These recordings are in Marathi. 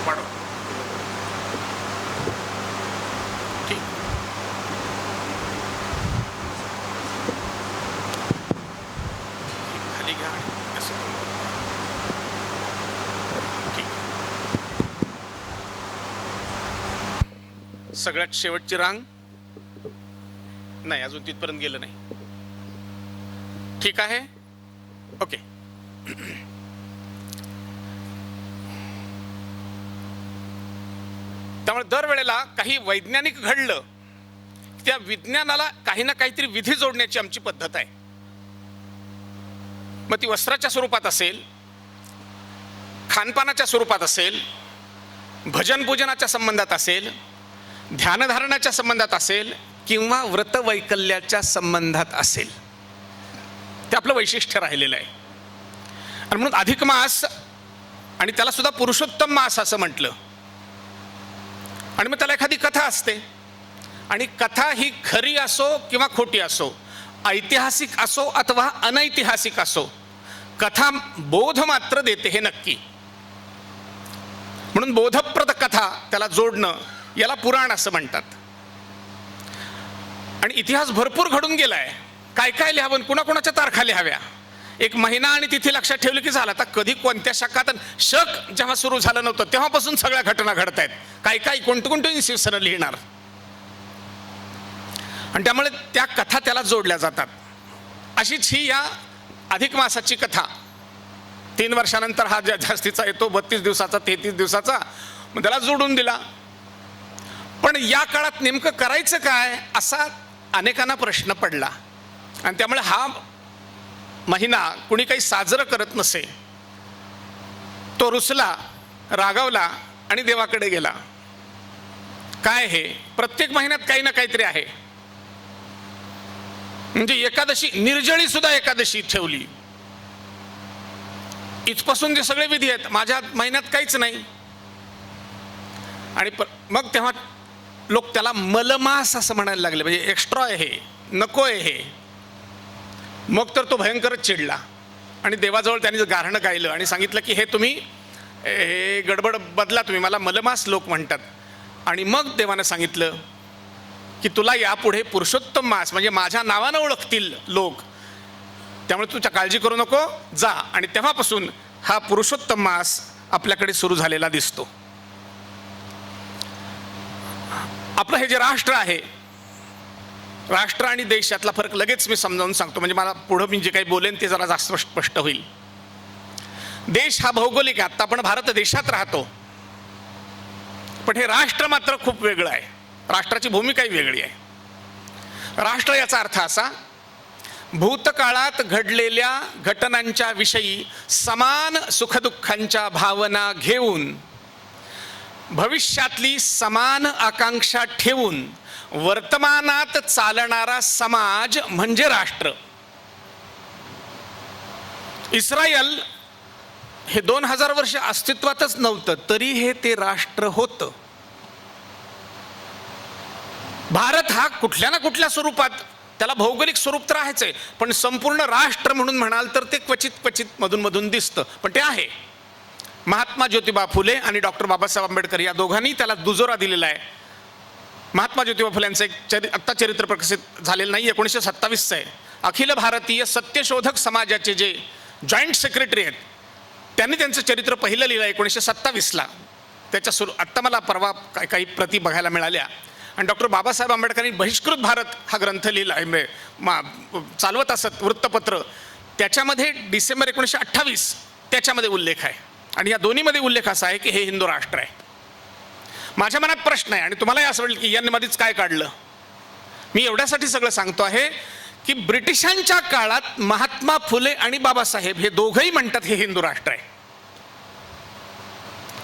वाढव. ठीक. खाली घ्या आणि असं ठीक. सगळ्यात शेवटची रांग नाही, अजून तिथपर्यंत गेलं नाही. ठीक आहे, ओके. त्यामुळे दरवेळेला काही वैज्ञानिक घडलं, त्या विज्ञानाला काही ना काहीतरी विधी जोडण्याची आमची पद्धत आहे. मग ती वस्त्राच्या स्वरूपात असेल, खानपानाच्या स्वरूपात असेल, भजन पूजनाच्या संबंधात असेल, ध्यानधारणाच्या संबंधात असेल, किंवा व्रतवैकल्याच्या संबंधात असेल. ते आपलं वैशिष्ट्य राहिलेलं आहे. आणि म्हणून अधिक मास, आणि त्याला सुद्धा पुरुषोत्तम मास असं म्हटलं. आणि मग त्याला एखादी कथा असते, आणि कथा ही खरी असो किंवा खोटी असो, ऐतिहासिक असो अथवा अनैतिहासिक असो, कथा बोध मात्र देते हे नक्की. म्हणून बोधप्रद कथा त्याला जोडणं, याला पुराण असं म्हणतात. आणि इतिहास भरपूर घडून गेलाय. काय काय लिहावं, कुणाकुणाच्या तारखा लिहाव्या, एक महिना आणि तिथी लक्षात ठेवली की झालं. आता कधी कोणत्या शकात, शक जेव्हा सुरू झालं नव्हतं तेव्हापासून सगळ्या घटना घडत आहेत. काय काय कोणतं शिवसेना लिहिणार. आणि त्यामुळे त्या कथा त्याला जोडल्या जातात. अशीच ही या अधिक मासाची कथा. 3 वर्षानंतर हा जास्तीचा येतो, 32 दिवसाचा, 33 दिवसाचा, मग त्याला जोडून दिला. पण या काळात नेमकं करायचं काय असा अनेकांना प्रश्न पडला. आणि त्यामुळे हा महिना कुणी काही साजरं करत नसे, तो रुसला, रागावला आणि देवाकडे गेला. काय हे, प्रत्येक महिन्यात काही ना काहीतरी आहे. म्हणजे एकादशी, निर्जळी सुद्धा एकादशी ठेवली. इथपासून जे सगळे विधी आहेत, माझ्या महिन्यात काहीच नाही. आणि मग तेव्हा लोक त्याला मलमास असं म्हणायला लागले. म्हणजे एक्स्ट्रा आहे हे, नको आहे हे. मग तर तो भयंकरच चिडला आणि देवाजवळ त्यांनी गाऱ्हाणं गायलं आणि सांगितलं की हे तुम्ही हे गडबड बदला, तुम्ही मला मलमास लोक म्हणतात. आणि मग देवानं सांगितलं की तुला यापुढे पुरुषोत्तम मास, म्हणजे माझ्या नावानं ओळखतील लोक, त्यामुळे तुझ्या काळजी करू नको, जा. आणि तेव्हापासून हा पुरुषोत्तम मास आपल्याकडे सुरू झालेला दिसतो. आपलं हे जे राष्ट्र आहे, राष्ट्र आणि देश यातला फरक लगेच मी समजावून सांगतो, म्हणजे मला पुढं मी जे काही बोलेन ते जरा जास्त स्पष्ट होईल. देश हा भौगोलिक आहे, आता आपण भारत देशात राहतो, पण हे राष्ट्र मात्र खूप वेगळं आहे. राष्ट्राची भूमिकाही वेगळी आहे. राष्ट्र याचा अर्थ असा, भूतकाळात घडलेल्या घटनांच्या विषयी समान सुखदुःखांच्या भावना घेऊन, भविष्यातली समान आकांक्षा ठेवून वर्तमानात चालणारा समाज म्हणजे राष्ट्र. इस्रायल हे 2000 वर्ष अस्तित्वातच नव्हतं, तरी हे ते राष्ट्र होतं. भारत हा कुठल्या ना कुठल्या स्वरूपात, त्याला भौगोलिक स्वरूप तर आहेच आहे, पण संपूर्ण राष्ट्र म्हणून म्हणाल तर ते क्वचित क्वचित मधून मधून दिसतं, पण ते आहे. महात्मा ज्योतिबा फुले आणि डॉक्टर बाबासाहेब आंबेडकर या दोघांनी त्याला दुजोरा दिलेला आहे. महात्मा ज्योतिबा फुल्यांचं एक आत्ता चरित्र प्रकाशित झालेलं नाही, 1927चं आहे. अखिल भारतीय सत्यशोधक समाजाचे जे जॉईंट सेक्रेटरी आहेत, त्यांनी त्यांचं चरित्र पहिलं लिहिलं 1927ला. त्याच्या आत्ता मला परवा काही प्रती बघायला मिळाल्या. आणि डॉक्टर बाबासाहेब आंबेडकरांनी बहिष्कृत भारत हा ग्रंथ लिहिला आहे, चालवत असत वृत्तपत्र, त्याच्यामध्ये डिसेंबर 1928 त्याच्यामध्ये उल्लेख आहे. आणि या दोन्हीमध्ये उल्लेख असा आहे की हे हिंदू राष्ट्र आहे. माझ्या मनात प्रश्न आहे, आणि तुम्हालाही असं वाटेल की यांमध्येच काय काढलं. मी एवढ्यासाठी सगळं सांगतो आहे की ब्रिटिशांच्या काळात महात्मा फुले आणि बाबासाहेब हे दोघंही म्हणतात हे हिंदू राष्ट्र आहे.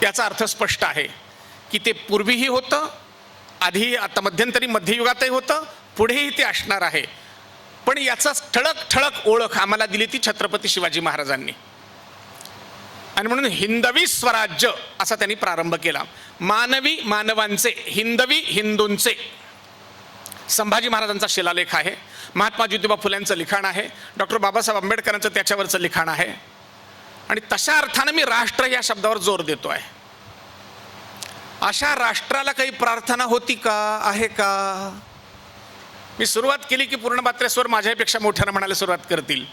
याचा अर्थ स्पष्ट आहे की ते पूर्वीही होतं, आधी, आता मध्यंतरी मध्ययुगातही होतं, पुढेही ते असणार आहे. पण याचा ठळक ठळक ओळख आम्हाला दिली ती छत्रपती शिवाजी महाराजांनी. आणि म्हणून हिंदवी स्वराज्य असा त्यांनी प्रारंभ केला. मानवी मानवांचे, हिंदवी हिंदूंचे. संभाजी महाराजांचा शिलालेख आहे, महात्मा ज्योतिबा फुल्यांचं लिखाण आहे, डॉक्टर बाबासाहेब आंबेडकरांचं त्याच्यावरचं लिखाण आहे. आणि तशा अर्थानं मी राष्ट्र या शब्दावर जोर देतो आहे. अशा राष्ट्राला काही प्रार्थना होती का, आहे का? मी सुरुवात केली की पूर्ण बात्रेश्वर माझ्यापेक्षा मोठ्यानं म्हणायला सुरुवात करतील,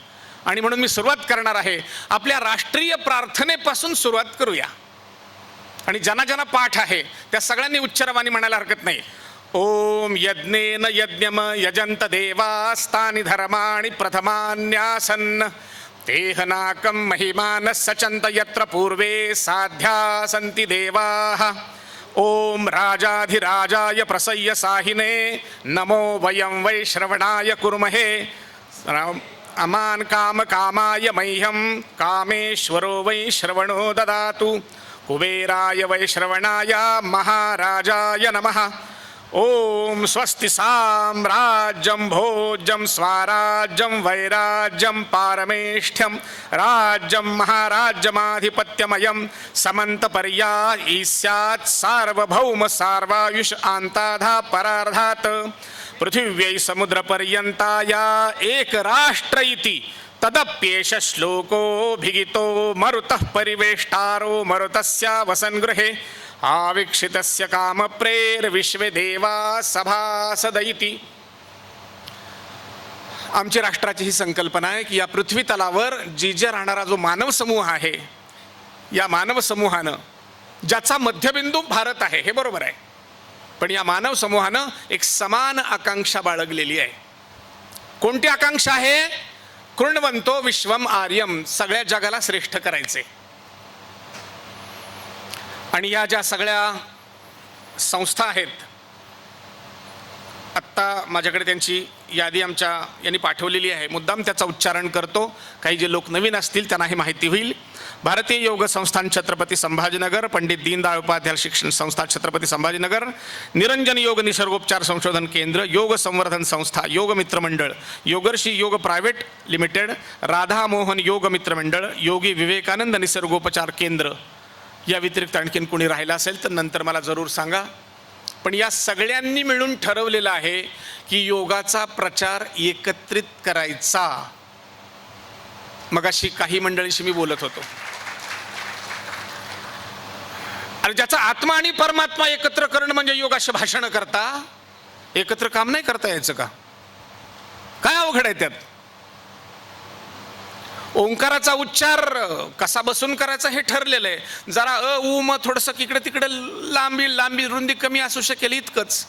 आणि म्हणून मी सुरुवात करणार आहे आपल्या राष्ट्रीय प्रार्थनेपासून सुरुवात करूया. आणि ज्यांना ज्यांना पाठ आहे त्या सगळ्यांनी उच्चारवाणी म्हणायला हरकत नाही. ओम यज्ञेन यज्ञम यजंत देवास्तानि धर्माणि प्रथमान्यासन् तेहनाकं महिमान सचंत यत्र पूर्वे साध्या संति देवाः. ओम राजाधिराजाय प्रसय्य साहिने नमो वयं वै श्रवणाय कुर्महे. अमान काम कामाय मह्यं कामेश्वरो वै श्रवणो ददातु. कुबेराय वै श्रवणाय महाराजाय नमः. ओम स्वस्ति साम्राज्यं भोज्यं स्वराज्यं वैराज्यं पारमेष्ठ्यं राज्यं महाराज्यमाधिपत्यमयं समन्तपर्या ईस्यात् सार्वभौम सार्वायुष आन्ताधा परार्धात् पृथिव्यै समुद्रपर्यन्ताया एक राष्ट्र इति तदप्येष श्लोकोऽभिगितो मरुतः परिवेष्टारो मरुतस्य वसन्गृहे आवीक्षितस्य कामप्रेर्विश्वे देवा सभासद इति. आमची राष्ट्राची ही संकल्पना आहे की या पृथ्वी तलावर जे राहणारा जो मानव समूह आहे, या मानव समूहानं ज्याचा मध्यबिंदू भारत आहे हे बरोबर आहे, पण या मानव समूहानं एक समान आकांक्षा बाळगलेली आहे. कोणती आकांक्षा आहे? कृण्वन्तो विश्वम आर्यम, सगळ्या जगाला श्रेष्ठ करायचे. आणि या ज्या सगळ्या संस्था आहेत, आत्ता माझ्याकडे त्यांची यादी आमच्या यांनी पाठवलेली आहे, मुद्दाम त्याचा उच्चारण करतो, काही जे लोक नवीन असतील त्यांना ही माहिती होईल. भारतीय योग संस्थान छत्रपती संभाजीनगर, पंडित दीनदयाळ उपाध्याय शिक्षण संस्था छत्रपती संभाजीनगर, निरंजन योग निसर्गोपचार संशोधन केंद्र, योग संवर्धन संस्था, योग मित्र मंडळ, योगर्षी योग प्रायव्हेट लिमिटेड, राधा मोहन योग मित्र मंडळ, योगी विवेकानंद निसर्गोपचार केंद्र. या व्यतिरिक्त आणखीन कोणी राहिला असेल तर नंतर मला जरूर सांगा. पण या सगळ्यांनी मिळून ठरवलेलं आहे की योगाचा प्रचार एकत्रित करायचा. मगाशी काही मंडळीशी मी बोलत होतो, आणि ज्याचा आत्मा आणि परमात्मा एकत्र करणं म्हणजे योगाशी भाषण करता, एकत्र काम नाही करता यायचं का? काय अवघड आहे त्यात? ओंकाराचा उच्चार कसा बसून करायचा हे ठरलेलं आहे. जरा उ म थोडंसं इकडे तिकडे लांबी रुंदी कमी असू शकेल इतकंच,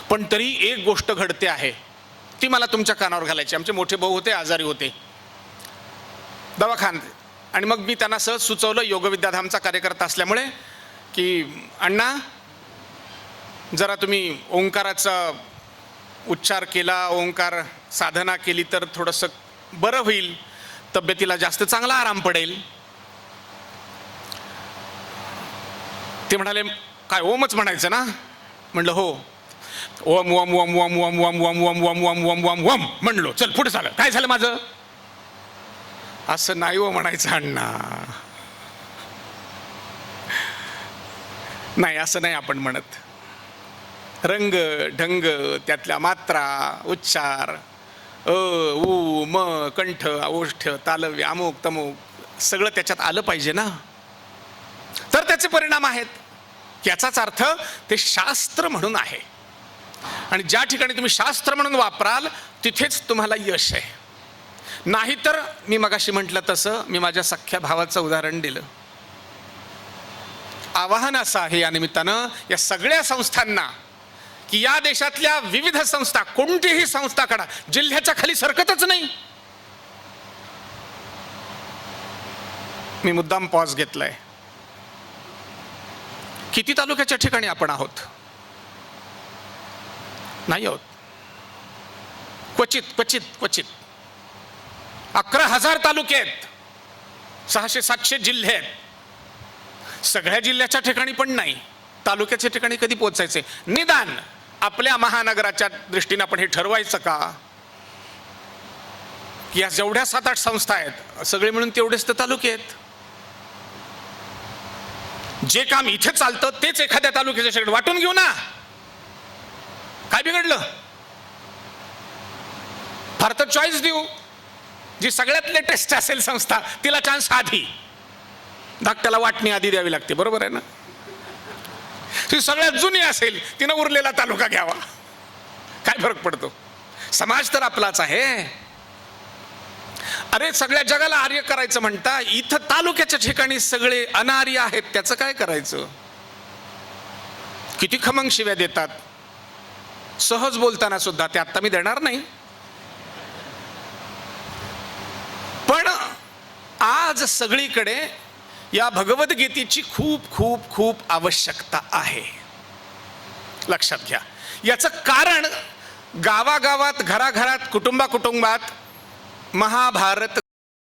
पण तरी एक गोष्ट घडते आहे ती मला तुमच्या कानावर घालायची. आमचे मोठे भाऊ होते, आजारी होते दवाखान्यात, आणि मग मी त्यांना सहज सुचवलं, योग विद्याधामचा कार्यकर्ता असल्यामुळे, की अण्णा जरा तुम्ही ओंकाराचा उच्चार केला, ओंकार साधना केली तर थोडंसं बरं होईल, तब्येतीला जास्त चांगला आराम पडेल. ते म्हणाले काय ओमच म्हणायचं ना? म्हणलं हो. ओम वम वम वम वम वम वम वम वम वम वम वम वम म्हणलो. चल पुढे झालं. काय झालं माझं? असं नाही हो म्हणायचं अण्णा, नाही असं नाही आपण म्हणत. रंग ढंग, त्यातल्या मात्रा, उच्चार, उ म कंठ ओष्ठ तालव्य अमुक तमुक सगळं त्याच्यात आलं पाहिजे ना, तर त्याचे परिणाम आहेत. याचाच अर्थ ते शास्त्र म्हणून आहे, आणि ज्या ठिकाणी तुम्ही शास्त्र म्हणून वापराल तिथेच तुम्हाला यश आहे. नाहीतर मी मगाशी म्हटलं तसं, मी माझ्या सख्या भावाचं उदाहरण दिलं. आवाहन असं आहे या निमित्तानं या सगळ्या संस्थांना की या देशातल्या विविध संस्था, कोणतीही संस्था काढा, जिल्ह्याच्या खाली सरकतच नाही. मी मुद्दाम पॉज घेतलाय. किती तालुक्याच्या ठिकाणी आपण आहोत? नाही आहोत. क्वचित क्वचित क्वचित 11,000 तालुके आहेत, 600-700 जिल्हे आहेत. सगळ्या जिल्ह्याच्या ठिकाणी पण नाही, तालुक्याच्या ठिकाणी कधी पोहोचायचे? निदान आपल्या महानगराच्या दृष्टीने आपण हे ठरवायचं का की या जेवढ्या 7-8 संस्था आहेत सगळे मिळून तेवढेच तर तालुके आहेत. जे काम इथे चालतं तेच एखाद्या तालुक्याच्या शेकडे वाटून घेऊ ना. काय बिघडलं? फार तर चॉईस देऊ. जी सगळ्यात लेटेस्ट असेल संस्था तिला चान्स आधी, धाकट्याला वाटणी आधी द्यावी लागते. बरोबर आहे ना? ती सगळ्यात जुनी असेल तिनं उरलेला तालुका घ्यावा, काय फरक पडतो? समाज तर आपलाच आहे. अरे सगळ्या जगाला आर्य करायचं म्हणता, इथं तालुक्याच्या ठिकाणी सगळे अनार्य आहेत, त्याचं काय करायचं? किती खमंग शिव्या देतात सहज बोलताना सुद्धा, ते आता मी देणार नाही. पण आज सगळीकडे या भगवद्गीतेची खूप खूप खूप आवश्यकता आहे, लक्षात घ्या. याचं कारण गावागावात, घराघरात, कुटुंबात महाभारत